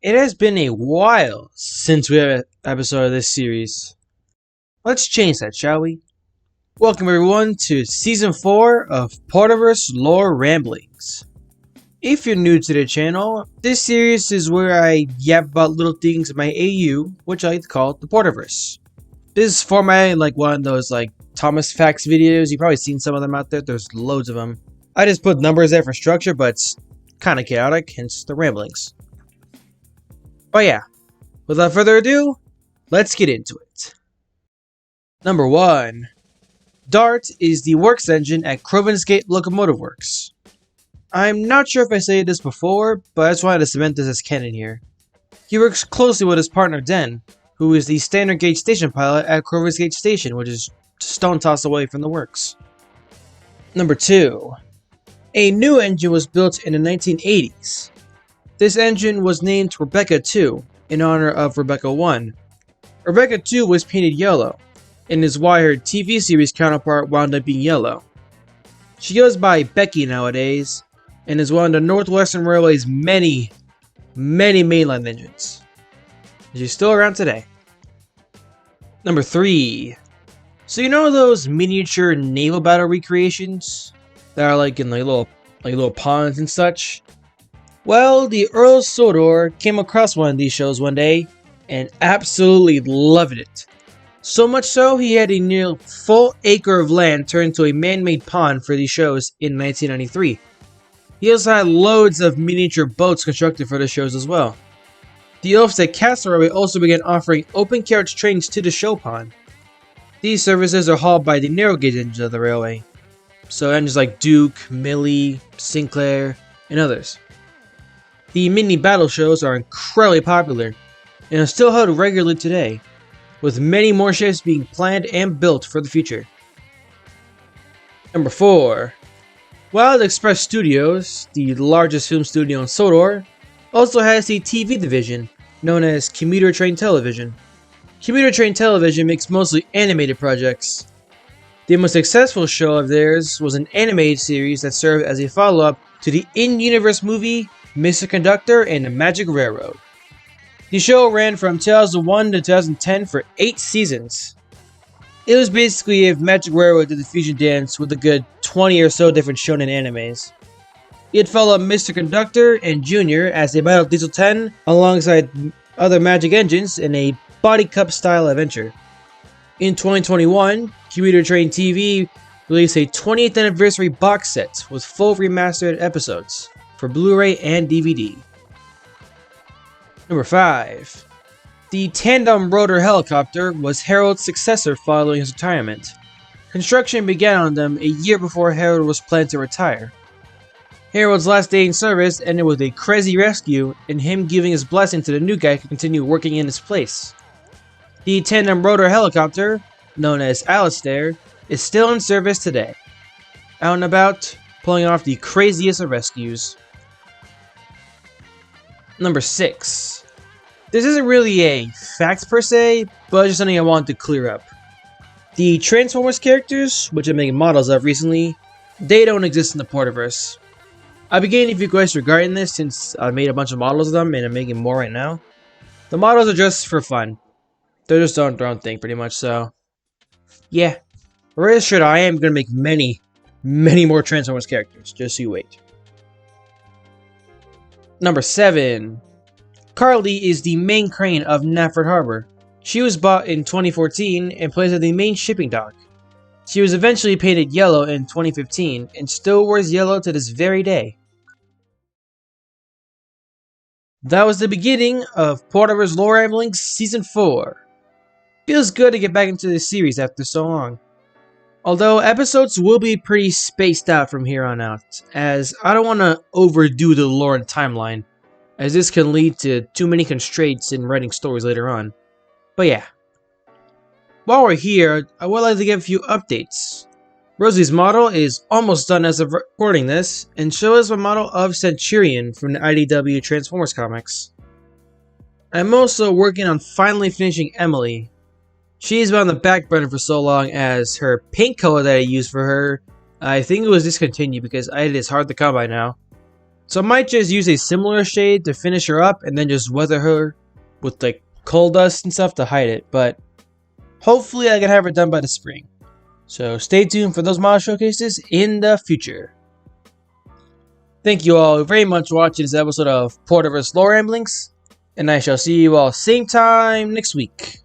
It has been a while since we had an episode of this series. Let's change that, shall we? Welcome everyone to Season 4 of Porterverse Lore Ramblings. If you're new to the channel, this series is where I yap about little things in my AU, which I like to call the Porterverse. This is formatted like one of those Thomas Facts videos. You've probably seen some of them out there. There's loads of them. I just put numbers there for structure, but it's kind of chaotic, hence the ramblings. But yeah, without further ado, let's get into it. Number 1. Dart is the works engine at Crovan's Gate Locomotive Works. I'm not sure if I stated this before, but I just wanted to cement this as canon here. He works closely with his partner Den, who is the standard gauge station pilot at Crovan's Gate Station, which is a stone toss away from the works. Number 2. A new engine was built in the 1980s. This engine was named Rebecca 2 in honor of Rebecca 1. Rebecca 2 was painted yellow, and is why her TV series counterpart wound up being yellow. She goes by Becky nowadays, and is one of the Northwestern Railway's many mainline engines. She's still around today. Number 3. So you know those miniature naval battle recreations that are in little ponds and such? Well, the Earl of Sodor came across one of these shows one day and absolutely loved it. So much so, he had a near full acre of land turned into a man-made pond for these shows in 1993. He also had loads of miniature boats constructed for the shows as well. The Ilfstead Castle Railway also began offering open carriage trains to the show pond. These services are hauled by the narrow gauge engines of the railway, so engines like Duke, Millie, Sinclair, and others. The mini battle shows are incredibly popular and are still held regularly today, with many more ships being planned and built for the future. Number 4. Wild Express Studios, the largest film studio in Sodor, also has the TV division known as Commuter Train Television. Commuter Train Television makes mostly animated projects. The most successful show of theirs was an animated series that served as a follow-up to the in-universe movie Mr. Conductor and the Magic Railroad. The show ran from 2001 to 2010 for 8 seasons. It was basically if Magic Railroad did the fusion dance with a good 20 or so different shonen animes. It followed Mr. Conductor and Junior as they battled Diesel 10 alongside other Magic engines in a Body Cup style adventure. In 2021, Commuter Train TV released a 20th anniversary box set with full remastered episodes for Blu-ray and DVD. Number 5. The tandem rotor helicopter was Harold's successor following his retirement. Construction began on them a year before Harold was planned to retire. Harold's last day in service ended with a crazy rescue and him giving his blessing to the new guy to continue working in his place. The tandem rotor helicopter, known as Alistair, is still in service today, out and about, pulling off the craziest of rescues. Number 6. This isn't really a fact per se, but just something I wanted to clear up. The Transformers characters, which I'm making models of recently, they don't exist in the Porterverse. I've been getting a few questions regarding this since I made a bunch of models of them and I'm making more right now. The models are just for fun. They're just doing their own thing pretty much, so yeah. Rest assured I am going to make many more Transformers characters, just so you wait. Number 7. Carly is the main crane of Nafford Harbor. She was bought in 2014 and placed at the main shipping dock. She was eventually painted yellow in 2015 and still wears yellow to this very day. That was the beginning of Porterverse Lore Ramblings Season 4. Feels good to get back into this series after so long. Although episodes will be pretty spaced out from here on out, as I don't want to overdo the lore and timeline, as this can lead to too many constraints in writing stories later on. But yeah. While we're here, I would like to give a few updates. Rosie's model is almost done as of recording this, and shows a model of Centurion from the IDW Transformers comics. I'm also working on finally finishing Emily. She's been on the back burner for so long as her paint color that I used for her, I think it was discontinued because it is hard to come by now. So I might just use a similar shade to finish her up and then just weather her with like coal dust and stuff to hide it. But hopefully I can have her done by the spring. So stay tuned for those model showcases in the future. Thank you all very much for watching this episode of Porterverse Lore Ramblings. And I shall see you all same time next week.